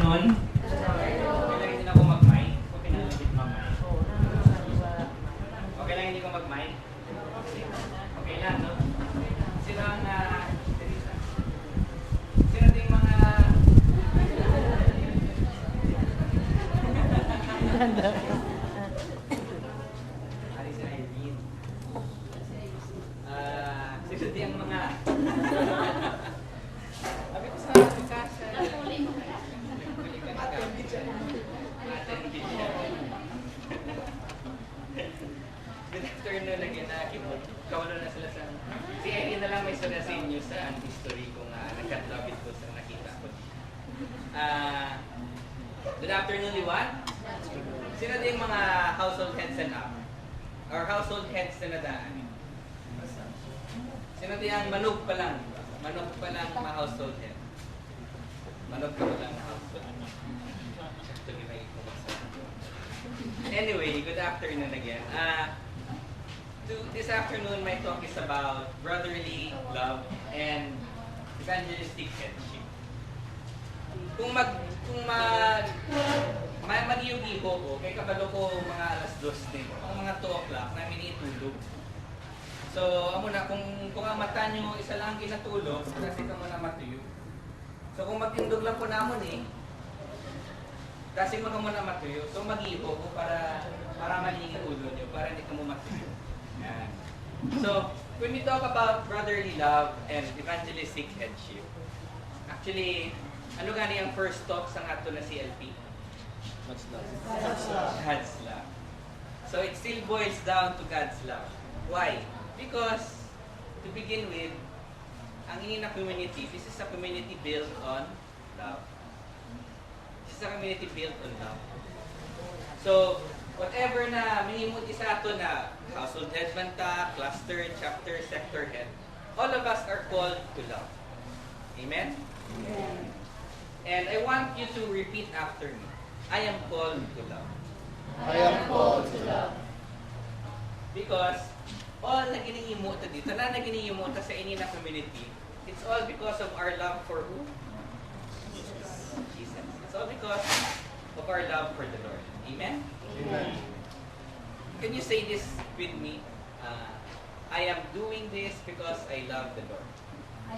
afternoon. Okay lang hindi na ako mag-mic. Okay na lang mag-mic. Okay lang hindi ko mag-mic. Okay lang, no? Sino ang sino yung mga Ari si Irene. Sino yung mga sabi ko sa kasha. Good afternoon again na kipot. Kawalo na sila sa... Si Eddie na lang may sila sa inyo sa history kung nagkatlabit ko sa nakita ko. Good afternoon, Liwan. Sino din mga household heads and up? Or household heads na nadaan? Sino din ang manok pa lang? Manok pa lang ma-household head. Manok pa lang na household head. Anyway, good afternoon again. This afternoon, my talk is about brotherly love and evangelistic headship. Kung mag-iugiho ko, kay kabalo ko mga alas 2 din, mga 2 o'clock, namin itulog. So, amo na, kung ang mata nyo isa lang kinatulog, kasi ka muna matuyo. So, kung magtindog lang po namon kasi mo muna matuyo. So, mag-iho ko para malingin ulo nyo, para hindi ka mo matuyo. Yan. So, when we talk about brotherly love and evangelistic headship, actually, ano gani ang first talk sa ato na CLP? God's love. God's love. So, it still boils down to God's love. Why? Because, to begin with, ang inina community, this is a community built on love. This is a community built on love. So, whatever na minimum isa ato na household head banta, cluster, chapter, sector head, all of us are called to love. Amen? Amen. And I want you to repeat after me. I am called to love. I am called to love. Because all na ginihimo ta dito, na ginihimo ta sa inina community, it's all because of our love for who? Jesus. It's all because of our love for the Lord. Amen? Amen. Can you say this with me? I am doing this because I love the Lord.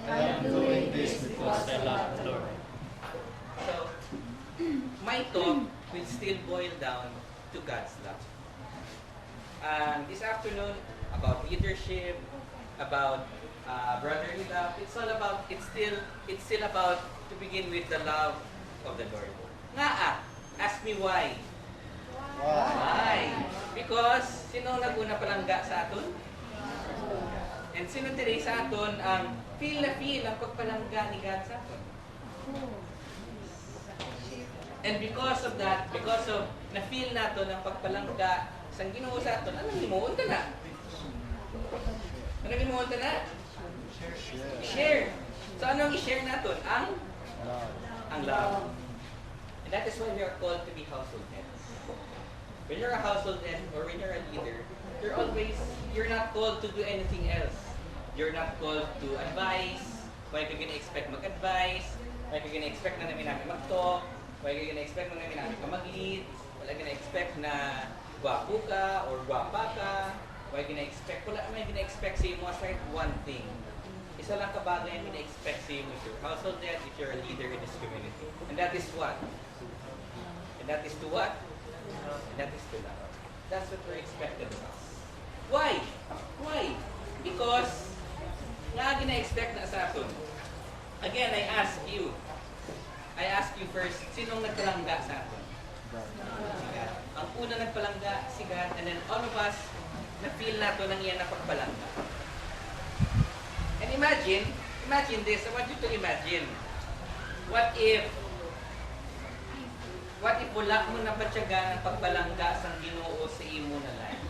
I am doing this because I love the Lord. So, my talk will still boil down to God's love. This afternoon, about leadership, about brotherly love, it's still about, to begin with, the love of the Lord. Ask me why. Why? Because, sino naguna palangga sa aton? And sino today sa aton ang feel ang pagpalangga ni God sa aton? And because of that, because of na-feel nato ng pagpalangga sa Ginoo sa aton, anong himuon ta na? Anong himuon ta na? Share. So anong i-share naton? Ang love. And that is why we are called to be household heads. When you're a household head or when you're a leader, you're not called to do anything else. You're not called to advise. Why ka gonna expect mag-advise? Why ka gonna expect na namin mag-talk? Why ka gonna expect na namin ka mag-lead? Wala gonna expect na gwapo ka or gwapa ka? Why gonna expect? Wala naman gonna expect sa iyo aside one thing. Isa lang kabagay ang gina-expect sa iyo if you're household head, if you're a leader in this community. And that is what? And that is to what? And that is to love. That's what we're expected of us. Why? Why? Because nga gina-expect na sa aton. Again, I ask you first, sinong nagpalangga sa aton? Si God. Ang una nagpalangga, si God, and then all of us, na-feel nato ng iyan na pagpalangga. And imagine this, I want you to imagine, what if wala mo na patyaga ng pagbalangga sa Ginoo sa imo na life?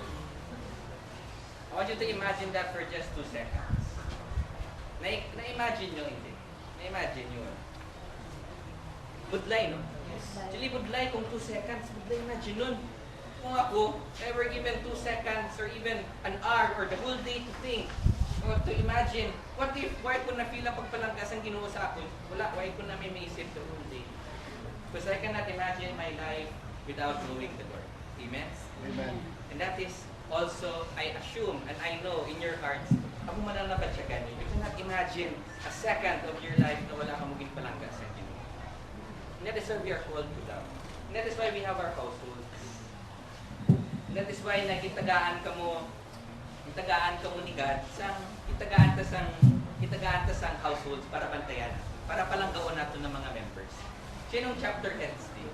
I want you to imagine that for just 2 seconds. Na-imagine nyo, hindi? Na-imagine nyo. Budlay, no? Actually, budlay kung 2 seconds. Budlay, imagine nun. Kung ako, ever given 2 seconds or even an hour or the whole day to think, or to imagine, why ko na-feel ang pagpalanggas ang Ginoo sa akin? Why ko na may maisip the whole day? Because I cannot imagine my life without knowing the Lord. Amen? Amen. And that is also, I assume, and I know in your hearts, ako mananabat siya ganyan. You cannot imagine a second of your life na wala kang maging palangga sa Panginoon. And that is why we are called to love. And that is why we have our households. And that is why nagitagaan ka mo ni God, itagaan ta sang households para bantayan, para palanggaon nato ng mga members. Sinong chapter heads din?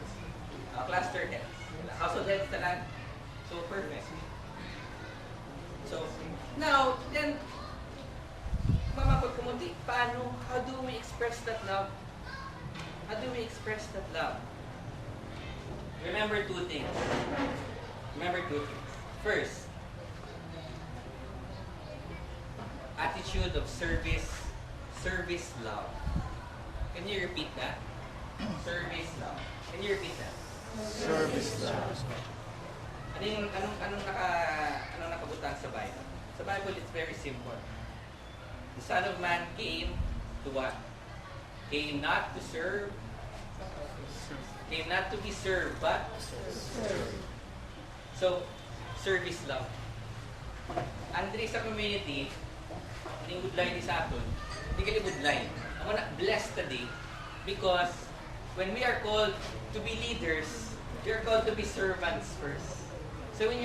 Cluster heads. Household heads talag. So, perfect. So, now, then, mamapag kumundi, paano? How do we express that love? How do we express that love? Remember two things. First, attitude of service love. Can you repeat that? Service love. Can you repeat that? Service love. Anong nakabutan sa Bible? Sa Bible, it's very simple. The Son of Man came to what? Came not to serve, came not to be served, but serve. So, service love. Andri sa community, hindi budlay ni sa aton, hindi gali budlay. Ang na blessed today because when we are called to be leaders, we are called to be servants first. So when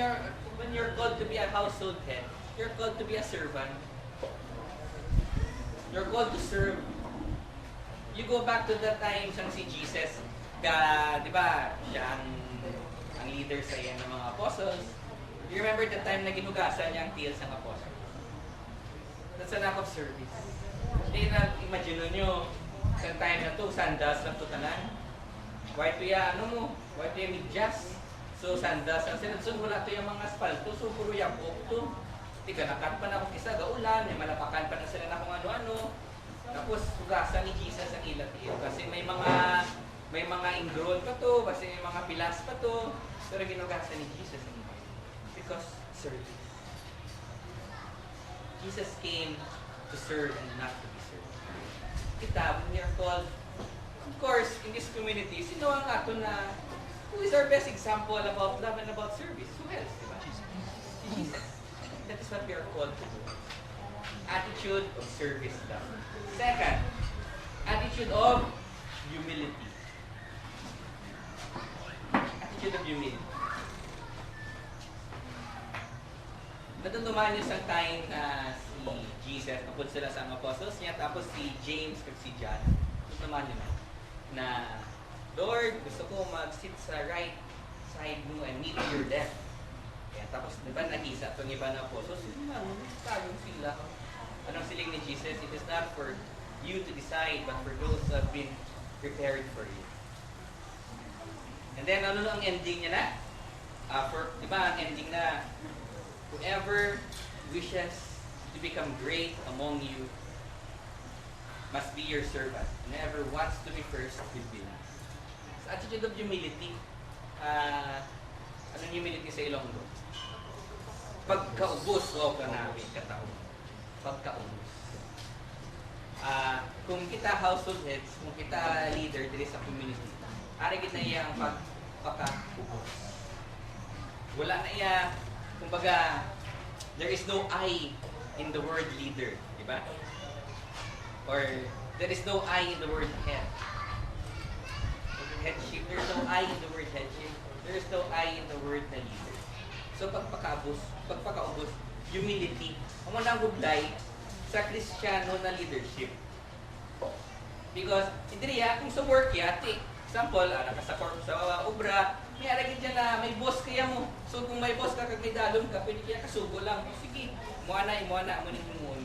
you're called to be a household head, you're called to be a servant. You're called to serve. You go back to the times ng si Jesus, di ba, siya ang leader sa iyan ng mga apostles. You remember the time na ginugasan niya ang tiils ng apostles? That's an act of service. Hindi na, imagine nyo, sa time na to, sandals lang to tanan. White tuya, white tuya medyas. So, sandals ang sinadsun, wala to yung mga asfalto, so puro yapok to. Hindi ka nakat pa na akong isa, gaulan, may malapakan pa na sila na kung ano-ano. Tapos, hugasan ni Jesus ang ilat-il. Kasi may mga ingrown pa to, kasi may mga pilas pa to. Pero ginugasan ni Jesus ang ilat. Because service. Jesus came to serve and not to be served. Kita, when we are called, of course, in this community, sino ang ato na, who is our best example about love and about service? Who else? Diba? Jesus. That is what we are called to do. Attitude of service love. Second, attitude of humility. Attitude of humility. Natutumaan niyo sa time na si Jesus, napun sila sa mga apostles niya, tapos si James at si John, natutumaan niyo na, Lord, gusto ko mag-sit sa right side mo and meet your left. Kaya, tapos, di ba, nakisa itong iba na apostles, tayong sila. Anong siling ni Jesus? It is not for you to decide, but for those who have been prepared for you. And then, ano ang ending niya na? Di ba, ang ending na, whoever wishes to become great among you must be your servant. And whoever wants to be first will be last. So, attitude of humility. Anong humility sa Ilonggo? Pagkaubos o kanabi katao. Pagkaubos. Kung kita household heads, kung kita leader diri sa community, ari gid na iya ang pagkaubos. Wala na iya, kumbaga, there is no I in the word leader, di ba? Or there is no I in the word head. Headship, there is no I in the word headship. There is no I in the word na leader. So pagpakaubos, humility. Ang manang gudlay sa Kristiyano na leadership. Because, hindi kung sa work yati, example, sa obra, may aragin dyan na may boss kaya mo. So kung may boss ka, kag may dalom ka, pwede kaya kasugo lang. Sige, muana mo mo.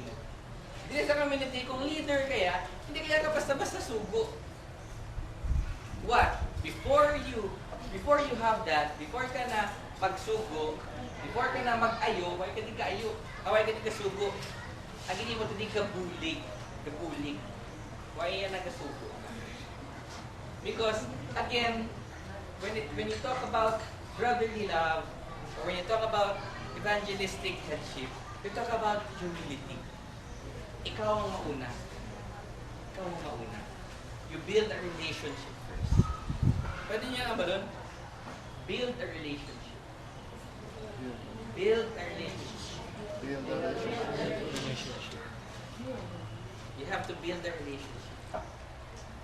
Hindi sa community, kung leader kaya, hindi kaya ka basta-basta sugo. What? Before you have that, before ka na pagsugo, before ka na mag-ayo, why ka di ka-ayo? Why ka di ka-sugo? Ang hindi mo di ka-bulig. Why yan nag-sugo? Because, again, when you talk about brotherly love, or when you talk about evangelistic headship, you talk about humility. Ikaw ang mauna. You build a relationship first. Pwede niya nga ba doon? Build a relationship. Build a relationship. Build a Relationship. You have to build a relationship.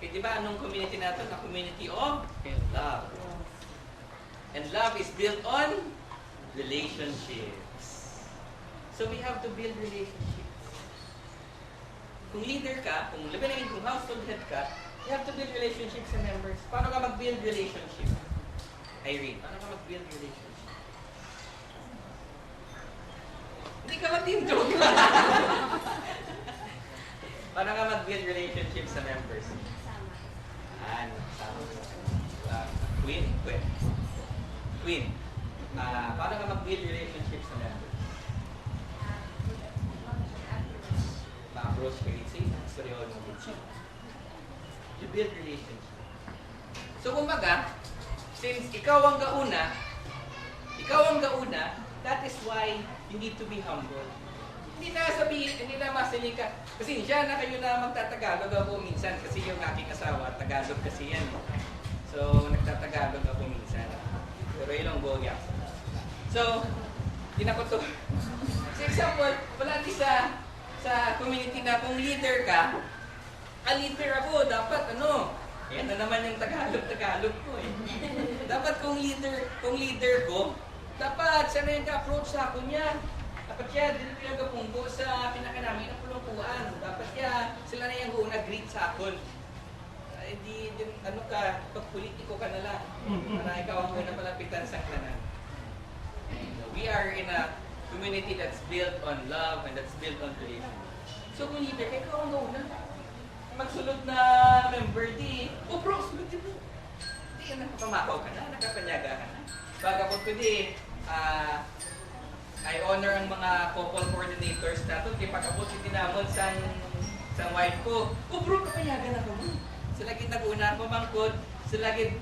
Okay, di ba anong community natin? A community of love. And love is built on relationships. So we have to build relationships. Kung leader ka, kung household head ka, you have to build relationships sa members. Paano ka mag-build relationship? Irene, paano ka mag-build relationship? Hindi ka mag-team joke. Paano ka mag-build relationship sa members? Queen. Paano ka mag-build relationship sa members? Ma-approach ka rin siya. Storyon mo rin siya. You build relationship. So kumbaga, since ikaw ang gauna, that is why you need to be humble. Hindi na masabi ka, kasi siya na kayo na magtatagalog ako minsan kasi yung aking asawa, Tagalog kasi yan. So, nagtatagalog ako minsan. Pero Ilonggo yan. So, ko to. For example, palagi sa community na kung leader ka, leader ako, dapat yan na naman yung Tagalog ko eh. Dapat kung leader ko, dapat siya na yung ka-approach sa ako niya. Dapat siya, dito yung kapungko sa pinaka namin ng pulungkuan. Dapat siya, sila na yung nag-greet sa akin. Pag politiko ka na lang. Para ikaw ang una palapitan sa kanan. We are in a community that's built on love and that's built on relationship. So kung leader ka, ikaw ang una. Magsulod na member, bro, sulod din mo. Nakapamakaw ka na, nakapanyaga ka na. Baga po pwede, I honor ang mga couple coordinators na ito. Kaya pagkabot yung dinamon sa wife ko, bro, kapayagan na ka mo. Sila gid nag-una pamangkod, sila gid,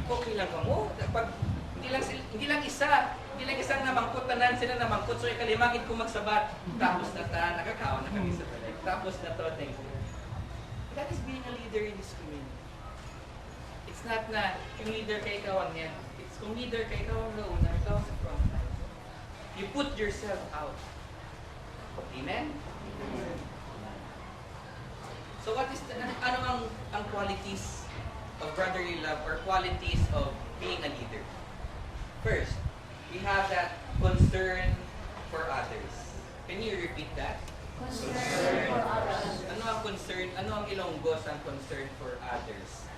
okay lang ka mo. Hindi lang isang namangkot, tanan sila namangkot. So ikalimagid ko magsabat. Tapos na nakakaon na kami sa talay. Tapos na to, thank you. That is being a leader in this community. It's not na yung leader kay ikaw ang yan. It's kung leader kay ikaw ang nauna, ikaw sa front line. You put yourself out. Amen? So what is ano ang qualities of brotherly love or qualities of being a leader? First, we have that concern for others. Can you repeat that? Concern for others. Ano ang concern? Ano ang Ilonggo sa concern for others?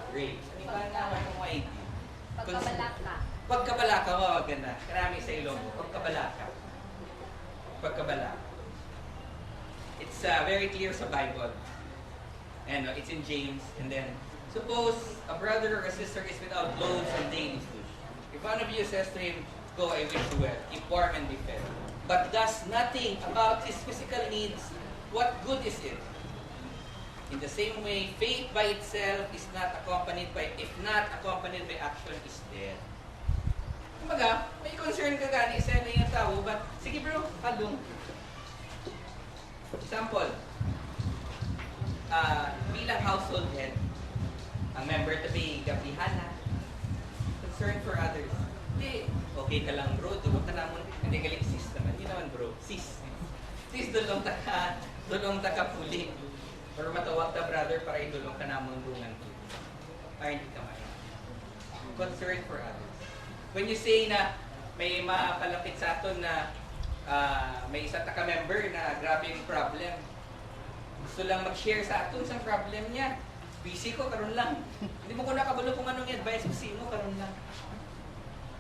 Great. Di ba na akong idea? Pagkabalaka. Pagkabalaka, maganda. Karami sa Ilonggo. Pagkabalaka. It's very clear sa Bible. And it's in James. And then, suppose a brother or a sister is without clothes and daily food. If one of you says to him, "Go, I wish you well, keep warm and be fed," but does nothing about his physical needs, what good is it? In the same way, faith by itself is not accompanied by, if not accompanied by action, is dead. Kumbaga, may concern ka gani sa yung tao, but sige bro, halong. Example, bilang household head, ang member to be gabihana, concern for others. Hindi, okay ka lang bro, dulong ka naman, hindi galing sis naman, hindi naman bro, sis. Sis, dulong ta puli. Or matawag ta brother para idulong ka naman dungan ko. Para hindi ka mayan. Concern for others. When you say na may mapalapit sa aton na may isa ka member na grabe yung problem, gusto lang mag-share sa aton sa problem niya. Busy ko, karon lang. Hindi mo ko nakabalo kung anong advice ko mo, karon lang.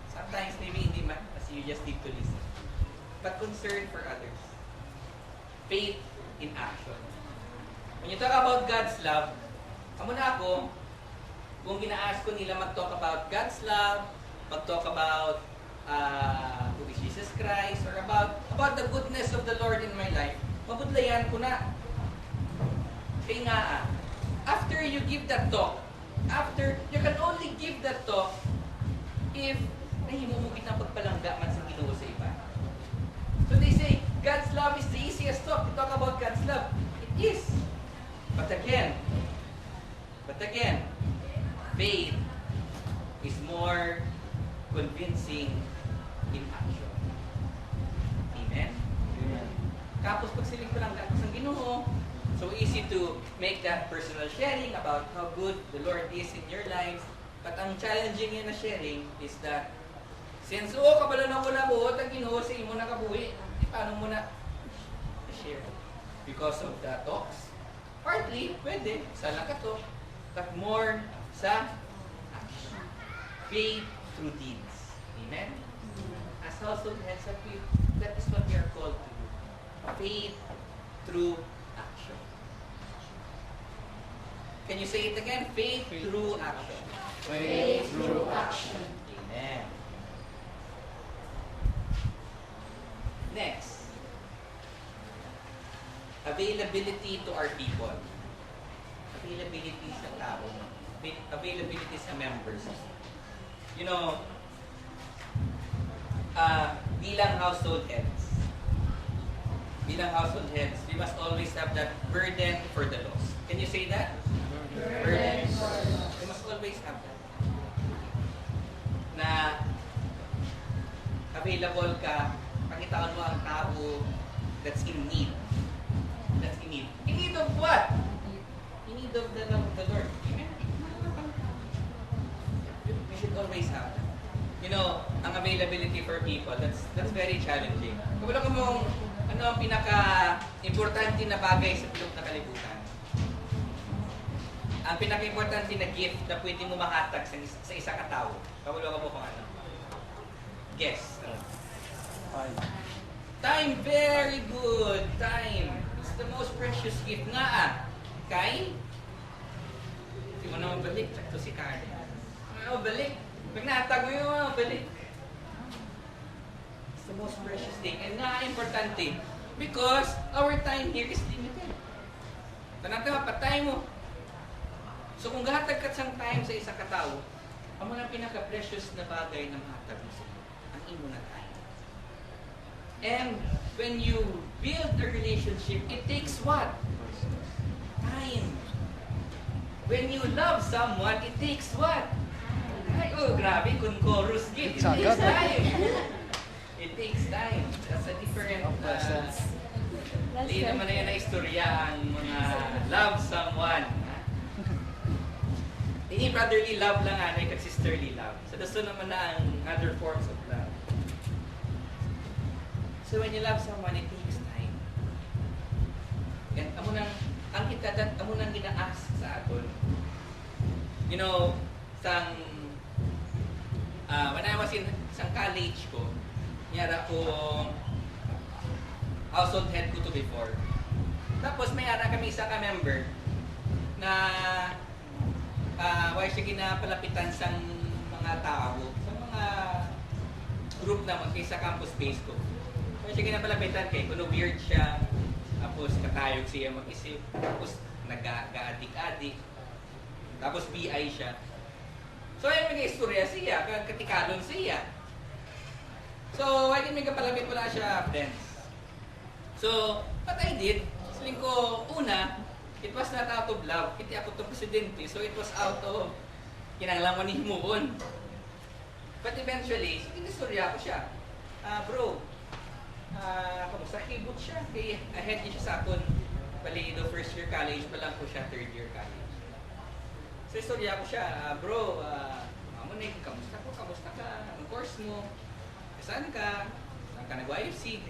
Sometimes maybe hindi man, kasi you just need to listen. But concern for others. Faith in action. When you talk about God's love, amo na ako, kung gina-ask ko nila mag-talk about God's love, mag-talk about who is Jesus Christ, or about the goodness of the Lord in my life, mabudlayan ko na. Kaya nga, after you give that talk, you can only give that talk if nahimumugit ng pagpalangga man sa Ginoo sa iba. So they say, God's love is the easiest talk to talk about God's love. It is. But again, faith is more convincing in action. Amen? Tapos pag siling ko lang datos ang Ginoo, so easy to make that personal sharing about how good the Lord is in your lives. But ang challenging yan na sharing is that since kabalo na ko na buot ang Ginoo sa imo nakabuhi, paano mo na share? Because of the talks? Partly, pwede, sa lang ka to, but more sa action. Faith through deeds. Amen? As household heads of faith, that is what we are called to do. Faith through action. Can you say it again? Faith through action. Faith through action. Amen. Next. Availability to our people. Availability sa tao. Availability sa members. You know, bilang household heads, we must always have that burden for the lost. Can you say that? Burden. We must always have that. Na available ka, pakitaan mo ang tao that's in need. That's in need. In need of what? In need of the love of the Lord. Amen? We should always have that. You know, ang availability for people, that's very challenging. Kung wala mong ano ang pinaka-importante na bagay sa bilog na kalibutan? Ang pinaka-importante na gift na pwede mo mahatag sa isang katao. Kawalo ka mo kung ano. Guess. Time, very good. Time. It's the most precious gift nga Kay? Hindi mo naman balik. Ito si Karen. Ano, balik. Pag nahatag mo yun, balik. It's the most precious thing. And nga, importante. Because our time here is limited. Tanang mapatay mo. So kung gahatag ka sang time sa isang katao, ang mga pinaka-precious na bagay na mahatag mo sa iyo, ang imo na time. And when you build a relationship, it takes what? Time. When you love someone, it takes what? Ay, grabe, kung chorus gift. It takes time. It takes time. That's a different... Hindi naman na yan na istorya ang mga love someone. Hindi brotherly love lang kag sisterly love. So gusto naman na ang other forms of love. So when you love someone, it takes time. And amo nang gina-ask sa aton. You know, when I was in college ko, niyara ko household head ko to before. Tapos may ara kami isa ka member na why siya ginapalapitan sa mga tao, sa mga group naman kaysa campus base ko. Why siya ginapalapitan kay kuno weird siya, tapos katayog siya mag-isip, tapos nag-adik-adik, tapos BI siya. So ayun may istorya siya, katikalon siya. So why din may kapalapit wala siya friends. So what I did, saling ko una, it was not out of love. Hindi ako itong presidente, so it was out of kinanglangan ni move on. But eventually, inistorya ko siya. Bro, kamusta? Kibot siya. Ahead niya siya sa akin. Bali, do first year college pa lang ko siya, third year college. So istorya ko siya. Bro, kamusta ko? Kamusta ka? Ang course mo? Saan ka? Saan ka nag-YFC?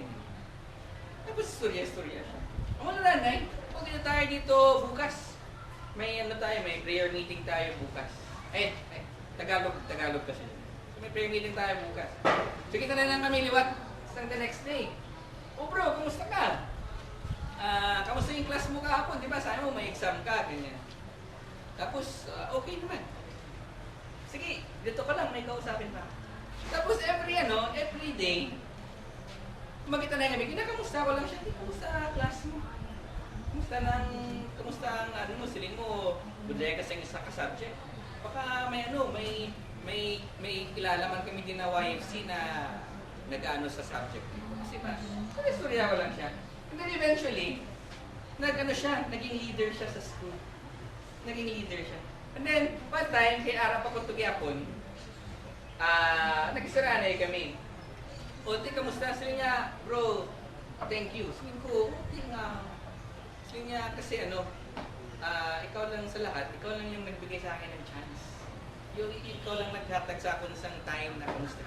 Tapos istorya siya. Ang wala nanay, huwag na tayo dito bukas. May may prayer meeting tayo bukas. Tagalog kasi. So, may prayer meeting tayo bukas. So kita na lang kami liwat sa the next day. Oh bro, kamusta ka? Kamusta yung class mo kahapon? Di ba? Sabi mo may exam ka, ganyan. Tapos, okay naman. Sige, dito ka lang, may kausapin pa. Tapos every day, magkita na kami, kinakamusta ko lang siya, kamusta class mo? Kamusta ang silin mo, budaya ka sa isa ka subject. Baka may kilala man kami din na YFC na nag-ano sa subject. Kasi ba, istorya ko lang siya. And then eventually, naging leader siya sa school. Naging leader siya. And then, one time, kay Ara pa ko tugyapon, nagsiranay kami. O, di, kamusta? Sabi niya, bro, thank you. Sabi ko, okay nga. Sabi niya, kasi ikaw lang sa lahat, ikaw lang yung nagbigay sa akin ng chance. Ikaw lang naghatag sa akin ng time na kamusta.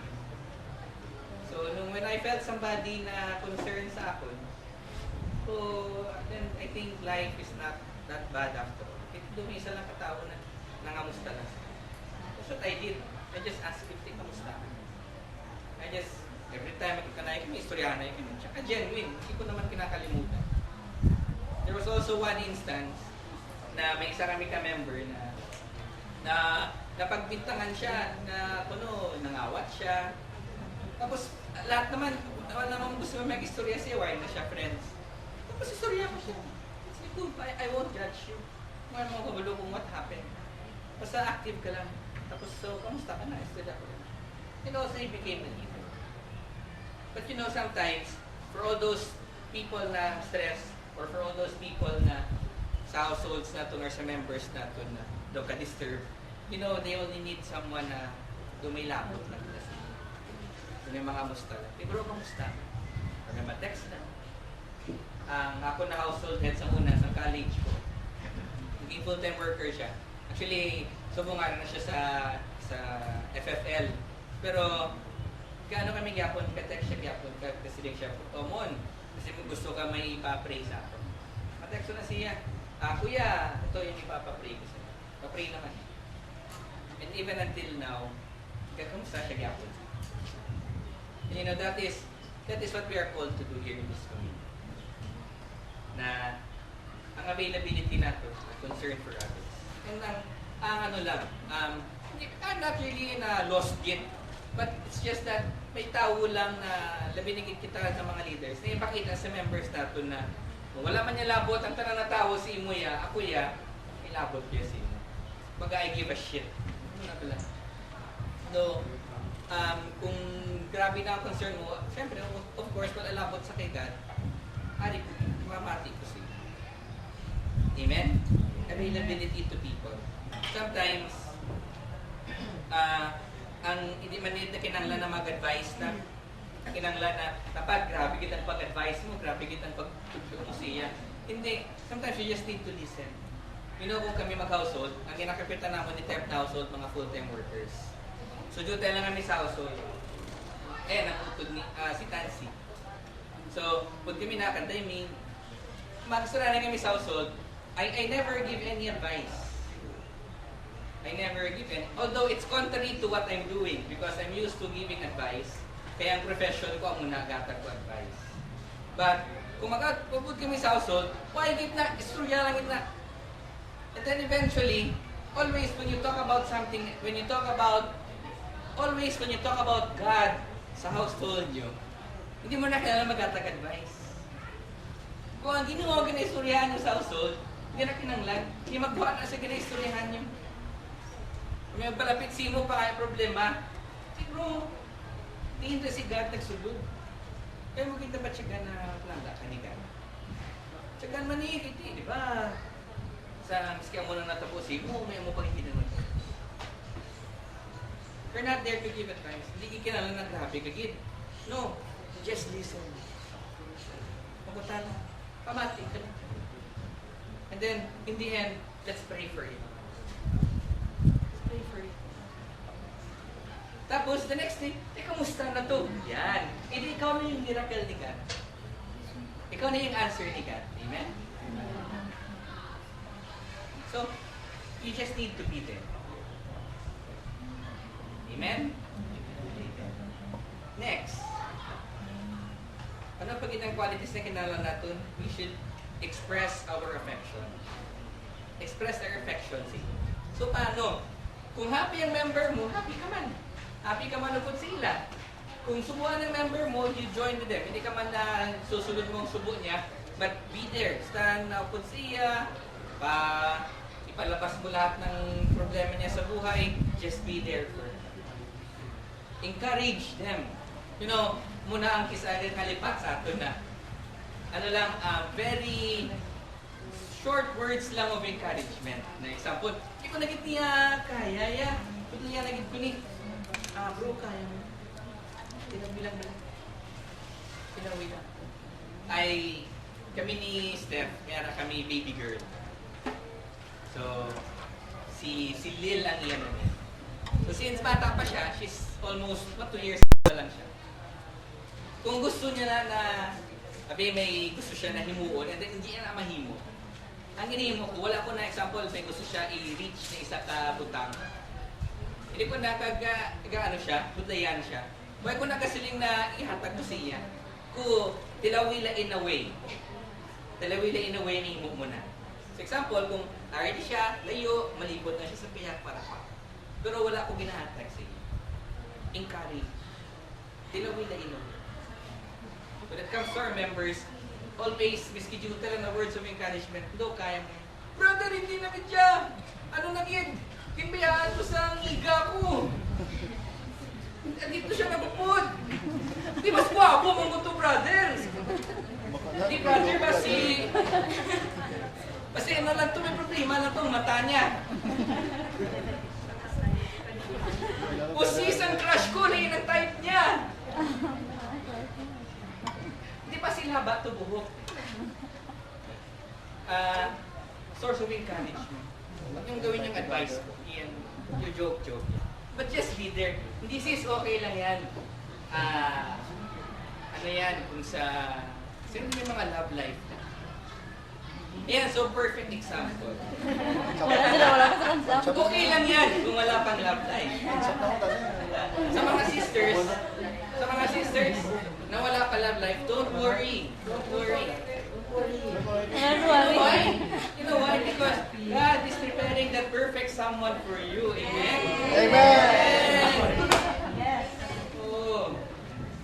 So, when I felt somebody na concerned sa akin, so, then I think life is not that bad after all. Dumisa lang katao na nangamusta lang. That's what I did. I just asked if they kamusta. Every time magkakanay kami, istoryahanay kami. Tsaka genuine, hindi ko naman kinakalimutan. There was also one instance na may isa kami ka-member na napagbintangan siya, na nangawat siya. Tapos lahat naman, wala namang gusto mag-istorya siya, why na siya friends. Tapos istorya ko siya. Sabi ko, I won't judge you. Ngayon mo kagulo kung what happened. Basta active ka lang. Tapos, so, kamusta ka na? Istorya ko lang. And also, he became a leader. But sometimes, for all those people na stress, or for all those people na sa households na or sa members na na daw ka-disturb, they only need someone na dumilapot lang. Yung mga musta lang. Bro, kamusta? Or may ma-text na. Ako na household head sa una, sa college ko. Naging full-time worker siya. Actually, subungan na siya sa FFL. Pero, gaano kami gyapon, ka-text siya gyapon, kasi siya, Tomon, kasi gusto ka may ipapray sa ako. Ma-text na siya, kuya, ito yung ipapapray ko sa'yo. Pa-pray naman. And even until now, kamusta siya gyapon. And that is what we are called to do here in this community. Na ang availability natin, concern for others. And I'm not really lost yet, but it's just that may tao lang na labinigit kita sa mga leaders na ipakita sa members natin na kung wala man niya labot, ang tanang na tao si Imuya, ako may labot niya si Imuya. I give a shit. So, kung grabe na ang concern mo, siyempre, of course, kung alabot sa kay God, mamati ko siya. Amen? Availability to people. Sometimes, ang hindi man nila kinanglan na mag-advise na kinanglan na kapag grabe kitang pag-advise mo, grabe kitang pag-tugtog mo siya. Hindi. Sometimes you just need to listen. Kung kami mag-household, ang kinakapitan namin ni temp na household, mga full-time workers. So, dito lang kami sa household. Nakutod ni si Tansy. So, pag kami nakandiming, magsara na kami sa household, I never give any advice. I never give any. Although it's contrary to what I'm doing because I'm used to giving advice. Kaya ang profession ko ang muna gatag ko advice. But, kung magpapud kami sa household, why give na? Istorya lang na. And then eventually, always when you talk about something, when you talk about God sa household nyo, hindi mo na kailangan mag-atag advice. Kung ang ginawa ginaistoryahan nyo sa household, hindi na kinanglan, hindi magbuha na sa ginaistoryahan nyo. Kung may palapit sino pa kaya problema, siguro, tingin na si God nagsulod. Kaya mo kita ba tiyagan na planga ka ni God? Tiyagan manikit di ba? Sa miski mo nang natapusin mo, may mo pag hindi naman. You're not there to give advice. Hindi kinalang na grabe ka, gid. No, just listen. Pagutan, pamati ka. And then, in the end, let's pray for you. Let's pray for you. Tapos, the next day, kamusta na to? Yan. Hindi ikaw na yung miracle ni God. Ikaw na yung answer ni God. Amen? So, you just need to be there. Amen? Next. Ano pag itang qualities na kinala natin? We should express our affection. Express our affection. See? So, paano? Kung happy ang member mo, happy ka man. Happy ka man upod sila. Kung subuan ng member mo, you join with them. Hindi ka man na susunod mong subo niya, but be there. Stand na upod siya, ipalabas mo lahat ng problema niya sa buhay, just be there for her. Encourage them. Muna ang kisagan kalipat sa ato na. Very short words lang of encouragement. Na example, hindi ko nagit niya kaya ya. Ito niya nagit ko ni, bro, kaya mo. Tinabilang na. Tinabilang. Ay, kami ni Steph, kaya na kami baby girl. So, si Lil ang iyan namin. So, since bata pa siya, she's almost 2 years pa lang siya. Kung gusto niya na sabi may gusto siya na himuon, and then hindi niya na mahimo. Ang hinihimo ko, wala ko na example, may gusto siya i-reach na isa ka butang. Hindi ko na ano siya, butayan siya. Huwag ko na kasiling na ihatag ko siya. Kung tilawila in a way. Tilawila in a way, nihimo mo na. So example, kung already siya, layo, malibot na siya sa piyak para pa. Pero wala ko ginahatag siya. Encourage. Tilawila in a way. When it comes to our members, always, miski juta lang na words of encouragement, do, kaya mo. Brother, hindi na siya. Ano na yun? Kimbayaan ko sa iga ko. Dito siya nabupod. Di mas guwapo mong to, brother. Di, brother, kasi ano lang to, may problema lang to, mata niya. O season crush ko, na yun ang type niya. Di ba sila ba ito buhok? Source of encouragement. Huwag yung gawin yung advice ko. Yan, yung joke. But just be there. Hindi sis, okay lang yan. Ano yan, kung sa may mga love life. Yan, so perfect example. Wala pa sa kansa. Okay lang yan kung wala pang love life. Sa mga sisters, na wala pa love life, don't worry. You know why? Because God is preparing the perfect someone for you. Amen? Amen! Yes. Oh.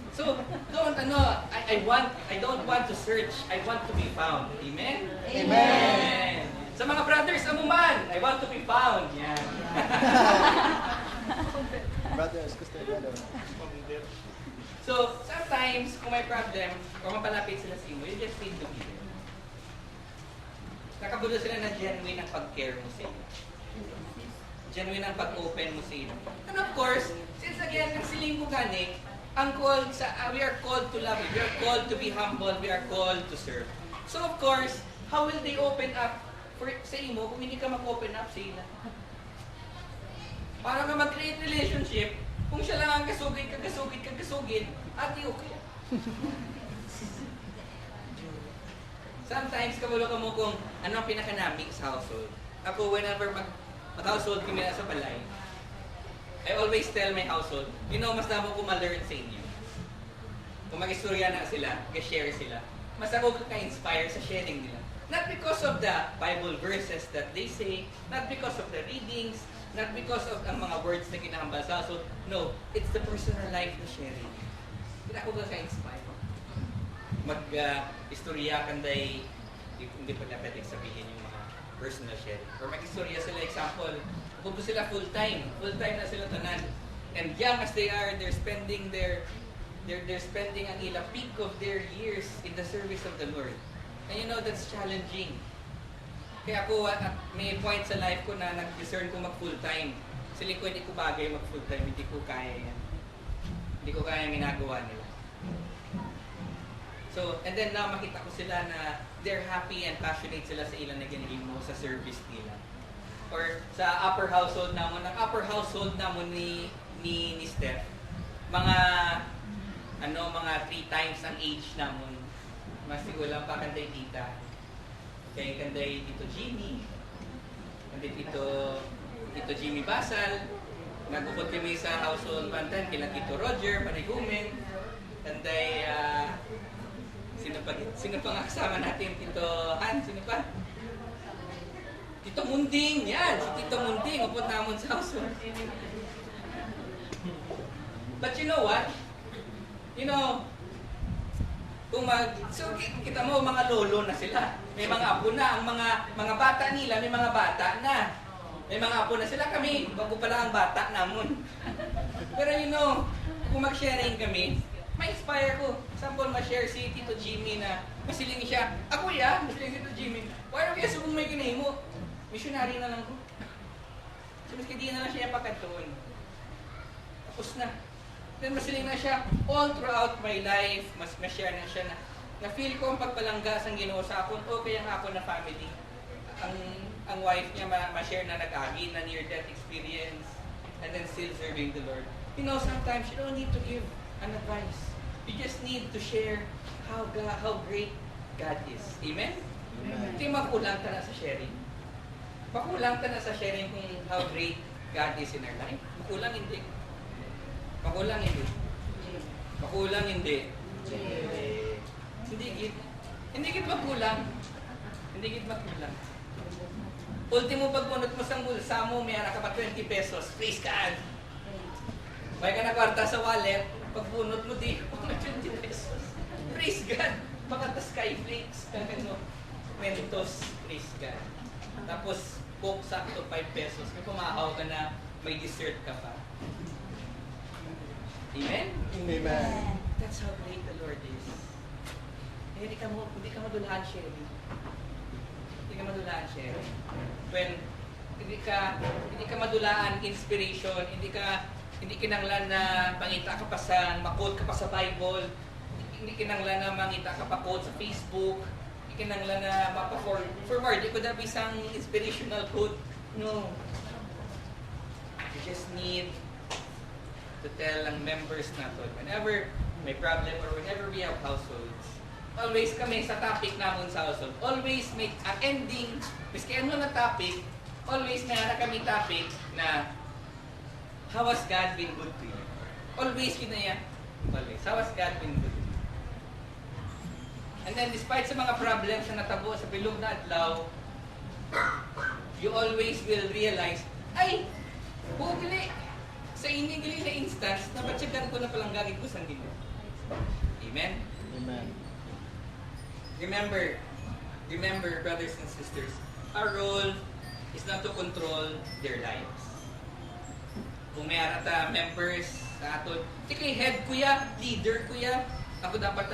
So, I don't want to search. I want to be found. Amen? Amen! Sa mga brothers, amuman, I want to be found. Yan. Brothers, gusto nyo. So, sometimes, kung may problem, or mapalapit sila sa imo, you just need to be there. Nakabulo sila na genuine ang pag-care mo sa iyo. Genuine ang pag-open mo sa iyo. And of course, since again, ang siling ko gani, we are called to love, we are called to be humble, we are called to serve. So of course, how will they open up sa imo kung hindi ka mag-open up sa ila? Para ka mag-create relationship, kung siya lang ang kasugid, at di okay. Sometimes, kabulo ka mo kung ano ang pinaka-naming sa household. Ako, whenever mag-household kami sa balay, I always tell my household, mas damo ko ma-learn sa inyo. Kung mag-istorya na sila, mag-share sila, mas ako ka-inspire sa sharing nila. Not because of the Bible verses that they say, not because of the readings, not because of ang mga words na kinahambal sa household. No, it's the personal life na sharing. Hindi ako ka-inspire. Mag-istorya kanday, hindi pala pwedeng sabihin yung mga personal sharing. Or mag-istorya sila, example, kung sila full-time na sila tanan. And young as they are, they're spending ang ilang peak of their years in the service of the Lord. And you know, that's challenging. Kaya ako, may point sa life ko na nag-discern ko mag-full-time. Sila ko, hindi ko bagay mag-full-time, hindi ko kaya yan. Hindi ko kaya yung ginagawa nila. So, and then now makita ko sila na they're happy and passionate sila sa ilang na ginahimo sa service nila. Or sa upper household namon, ang upper household namon ni Steph, mga 3 times ang age namon. Masigulang pa kanday tita. Okay, kanday Tito Jimmy. Kanday Tito Jimmy Basal. Nagukod kami sa household pantan kila Tito Roger, Panigumen. Kanday Sino pa nga kasama natin? Tito Han, sino pa? Tito Munding, yan! Si Tito Munding, upot namon sa household. But you know what? So kita mo, mga lolo na sila. May mga apo na. Ang mga bata nila, may mga bata na. May mga apo na sila. Kami, bago pa lang ang bata namon. Pero kung mag-sharing kami, ma-inspire ko. Example, ma-share si Tito Jimmy na Masiling siya, ako ya, masiling ito Jimmy. Why na kaya subong may kinahimo? Missionary na lang ko. So, mas di na lang siya pagkantoon. Tapos na. Then masiling na siya, all throughout my life, mas ma-share na siya na feel ko ang pagpalangga sa Ginoo sa akon, okay ang ako na family. Ang wife niya ma-share na nag-agi, na near-death experience, and then still serving the Lord. You know, sometimes you don't need to give an advice. You just need to share how great God is. Amen? Hindi makulang ka na sa sharing. Makulang ka na sa sharing kung how great God is in our life. Makulang hindi. Makulang hindi. Makulang hindi. Hindi gid. Hindi gid makulang. Hindi gid makulang. Ultimo pagpunot mo sa bulsa mo, may ka pa 20 pesos. Praise God. May ka na kwarta sa wallet, pagbunot mo di, 20 pesos. Praise God. Baka skyflakes, ano, Mentos, praise God. Tapos, Coke sakto 5 pesos. May pumahaw ka na, may dessert ka pa. Amen? Amen. That's how great the Lord is. Hindi ka madulahan, Sherry. Hindi ka madulahan, Sherry. When hindi ka madulaan inspiration, hindi kinanglan na mangita ka pa sa makot ka pa sa Bible, hindi kinanglan na mangita ka pa quote sa Facebook, hindi kinanglan na for more, di ko na bisang inspirational quote. No. You just need to tell ang members natin whenever may problem or whenever we have households, always kami sa topic namon sa household, always make ang ending, miski ano na topic, always na kami topic na how has God been good to you? Always kinaya. Always. How has God been good to you? And then despite sa mga problems na natabo sa bilog na adlaw, you always will realize, ay, bugli, sa inigili na instance, napatsyagan ko na palang gagawin ko sa Ginoo. Amen? Amen. Remember, brothers and sisters, our role is not to control their lives. Kung may arata members sa aton, tikay head kuya, leader kuya, ako dapat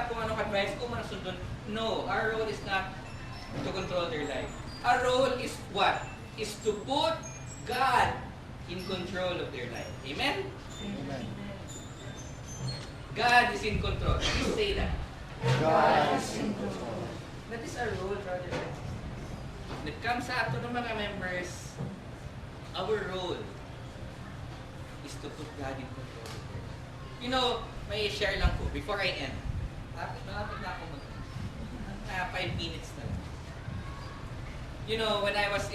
kung anong advice ko manasundon. No, our role is not to control their life. Our role is what? Is to put God in control of their life. Amen? Amen. God is in control. Please say that. God is in control. That is our role, brothers and sisters. When it comes sa ato ng mga members, our role is to put God in control of their life. You know, may share lang ko before I end. Malapit na ako 5 minutes na lang. You know, when I was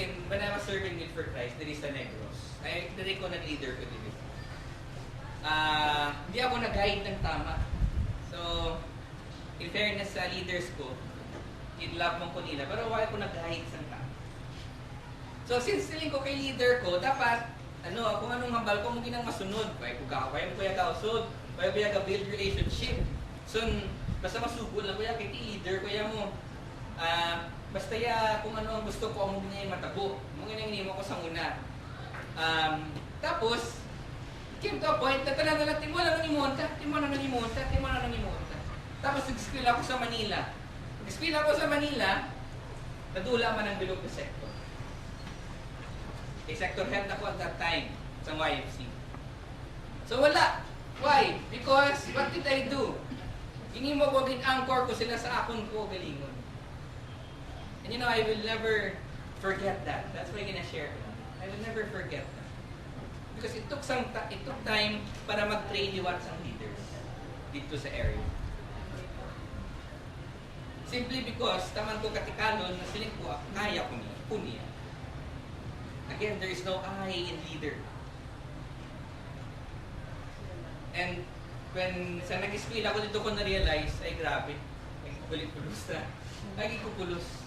serving with for Christ, there is a Negros. Dali ko nag-leader ko din. Hindi ako nag-guide ng tama. So, in fairness sa leaders ko, in love mong ko nila, pero wala ko nag-guide sa tama. So, since feeling ko kay leader ko, dapat, kung anong hambal ko, mong ginang masunod. Kaya mo kuya kausod, kaya kuya ka-build relationship. So, basta masugol lang kuya, kay leader kuya mo. Basta kung ano ang gusto ko, ang mga matabo. Mga nanginimo ko sa una. Tapos, came to a point na talaga na timo na nangimonta. Tapos nag-skill ako sa Manila. Nag-skill ako sa Manila, nadula man ang bilog na sector. Sector head ako at that time sa YFC. So wala. Why? Because what did I do? Ginimo ko gin-anchor ko sila sa akon ko galingon. And you know, I will never forget that. That's why I'm gonna share it. I will never forget that. Because it took time para mag-train you what some leaders dito sa area. Simply because taman ko katikalon na siling ko kaya ko niya. Again, there is no I in leader. And when sa nag-school ako dito ko na-realize, ay grabe, nagkukulit-kulos na. Nagkukulos.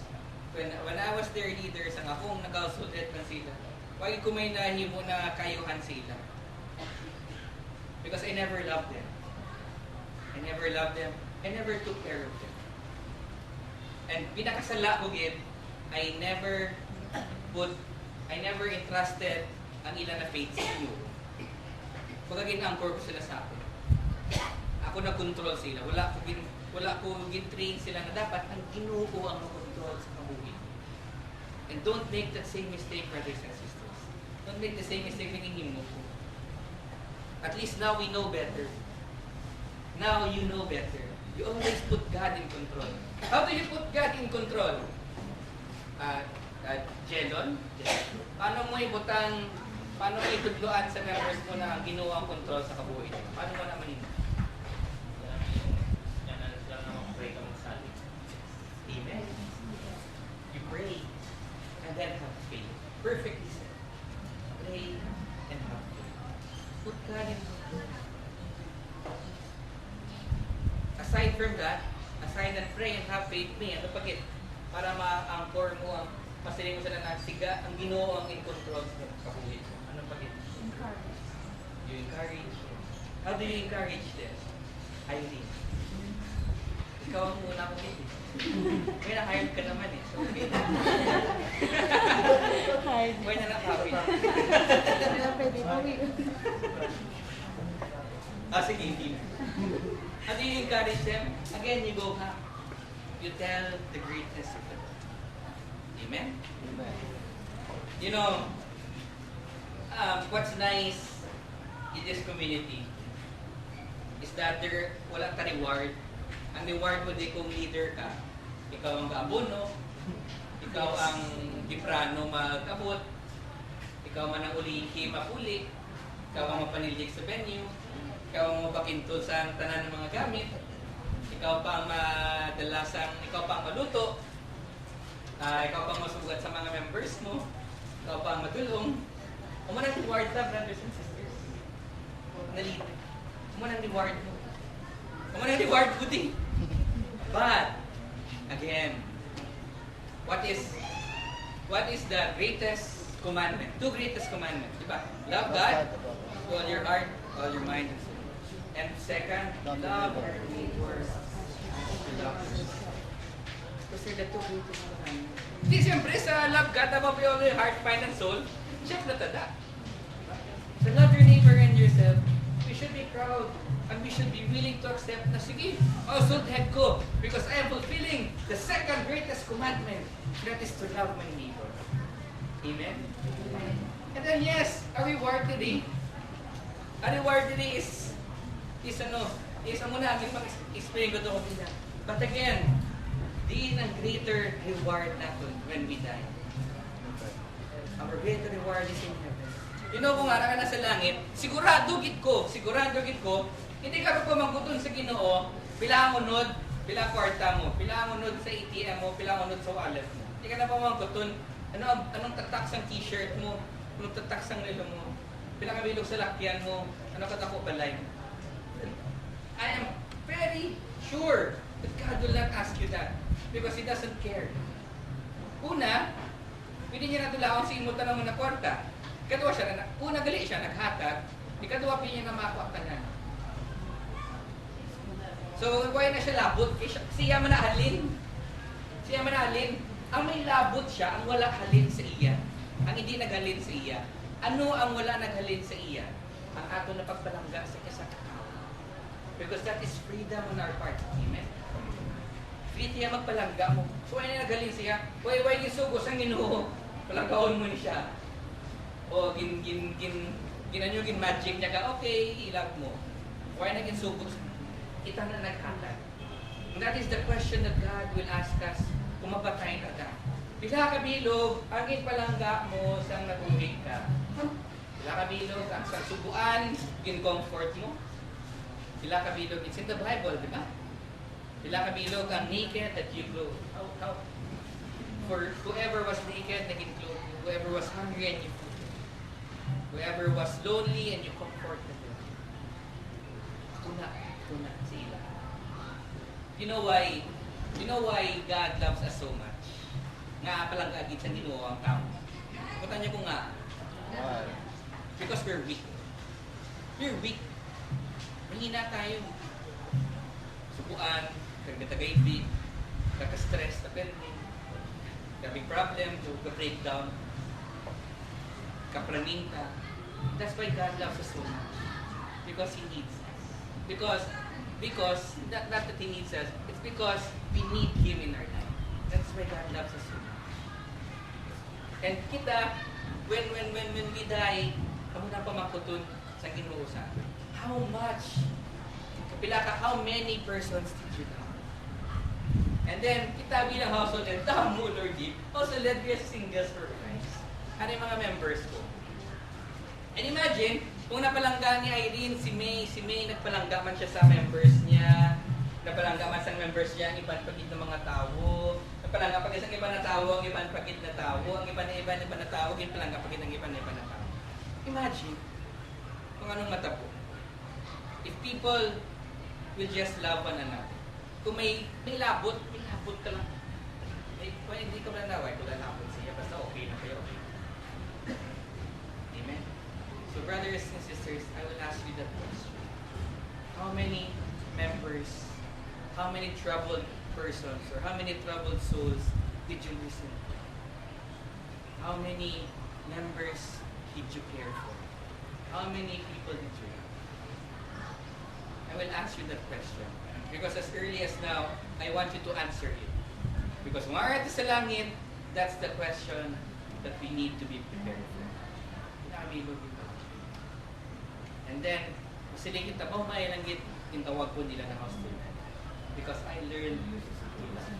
When I was their leader, sang akong nag-household man sila. Wag ko may nahimo na kayuhan sila. Because I never loved them. I never took care of them. And pinakasala ko gid, I never entrusted ang ilan na faith sa iyo. Pagka gin-anchor ko sila sa akin. Ako nag-control sila. wala ko gin-train sila na dapat ang Ginoo ang mag-control sa kabuhi. And don't make that same mistake, brothers and sisters. Don't make the same mistake ng himo ko. At least now we know better. Now you know better. You always put God in control. How do you put God in control? Jelon? Paano mo itudloan sa members mo na ang Ginoo ang control sa kabuhi? Paano mo naman yun? Amen. You pray and then have faith. Perfectly said. Pray and have faith. Put God in control. Aside from that, aside and pray and have faith, may ano pagit? Para ma-anchor mo ang pasiling mo sila na siga, ang Ginoo ang in control sa kabuhi. Ano pagit? Encourage. You encourage. How do you encourage them? Hiring. Ikaw ang muna ko dito. May na-hired ka naman eh. So, okay. Hard. May na nakapit. Pwede pa, Sige, hindi na. How do you encourage them? Again, you go back. You tell the greatness of the Lord. Amen? Amen. You know, what's nice in this community is that wala ka reward. Ang reward mo di kung leader ka. Ikaw ang kaabono, ikaw ang diprano mag-abot, ikaw man ang ulihi mapuli, ikaw ang mapanilig sa venue, ikaw ang mapakintol sa tanan ng mga gamit, ikaw pa ang ikaw pa ang maluto, ikaw pa ang masugat sa mga members mo, ikaw pa ang madulong. Umanang reward na, brothers and sisters. Na leader. Umanang reward mo. Umanang reward ko din. But, again, what is the greatest commandment? Two greatest commandments, di ba? Love God with all your heart, all your mind, and soul. And second, love our neighbors. Those are the two greatest commandments. Di siyempre sa love God above all your heart, mind, and soul, siyempre tada. So love your neighbor and yourself. We should be proud. And we should be willing to accept na sige, household head ko because I am fulfilling the second greatest commandment, that is to love my neighbor. Amen? And then yes, a reward today is muna ang explain ko ito kanina. But again, di ang greater reward natin when we die. Our greater reward is in heaven. You know, kung ara ka na sa langit, sigurado gid ko, hindi ka pamangkuton sa Ginoo, pila ang unod, pila kwarta mo, pila ang unod sa ATM mo, pila ang unod sa wallet mo. Hindi ka na pamangkuton, anong tatak sa t-shirt mo, anong tatak sa relo mo, pila ka bilog sa lakyan mo, ano katako balay mo. I am very sure that God will not ask you that because He doesn't care. Una, pwede niya natulaon sa imutan naman na kwarta. Ikaduwa siya, una gali siya, naghatag, ikaduwa pwede niya na makuaktanan. So, why na siya labot? Siya manahalin. Ang may labot siya, ang wala halin sa iya. Ang hindi naghalin sa iya. Ano ang wala naghalin sa iya? Ang ato na pagpalangga sa isa katao. Because that is freedom on our part. Amen? Free siya magpalangga mo. So, why na naghalin siya? Why gisugos ang Ginoo? Palanggaon mo ni siya. O, gin magic niya ka, okay, ilag mo. Why na ginsugos? Kita na naghatag. And that is the question that God will ask us kung mapatay na ka. Pila ka bilog, ang palangga mo sang nabuhi ka. Pila ka bilog, ang sa subuan, gin-comfort mo. Pila ka bilog, it's in the Bible, di ba? Pila ka bilog, ang naked that you clothe. How? For whoever was naked, naging clothed you. Whoever was hungry, and you feed him. Whoever was lonely, and you comforted them. Tuna sila. You know why God loves us so much? Nga palang agit sa Ginoo ang tao. Kutan niyo ko nga. Why? Because we're weak. We're weak. Mahina tayo. Subuan, kagdatagaybi, kaka-stress, kapending, kaming problem, ka-breakdown, kapraning ka. That's why God loves us so much. Because He needs us. Because Because, not that He needs us, it's because we need Him in our life. That's why God loves us so much. And kita, when we die, amo na pamakuton sa Ginoo sa atin. How much? Kapila ka, how many persons did you love? And then, kita bilang household head, tamo, Lord G, also led me as singles for Christ. Ano yung mga members ko? And imagine, kung napalangga ni Irene, si May nagpalangga man siya sa members niya, napalangga man sa members niya, ang ibang pagit ng mga tao, napalangga pag isang iba na tao, ang ibang pagit na tao, ang iba na tao, ang palangga pagit ng iba na tao. Imagine, kung anong matabo. If people will just love one another, kung may labot ka lang. Kung hindi ka man naway, kung lalabot siya, basta okay na kayo. Amen? So brothers and sisters, I will ask you that question. How many members, how many troubled persons, or how many troubled souls did you listen to? How many members did you care for? How many people did you love? I will ask you that question. Because as early as now, I want you to answer it. Because kung araw sa langit, that's the question that we need to be prepared for. And then, sila kita, may langgit, tawag ko nila na house to. Because I learned to love.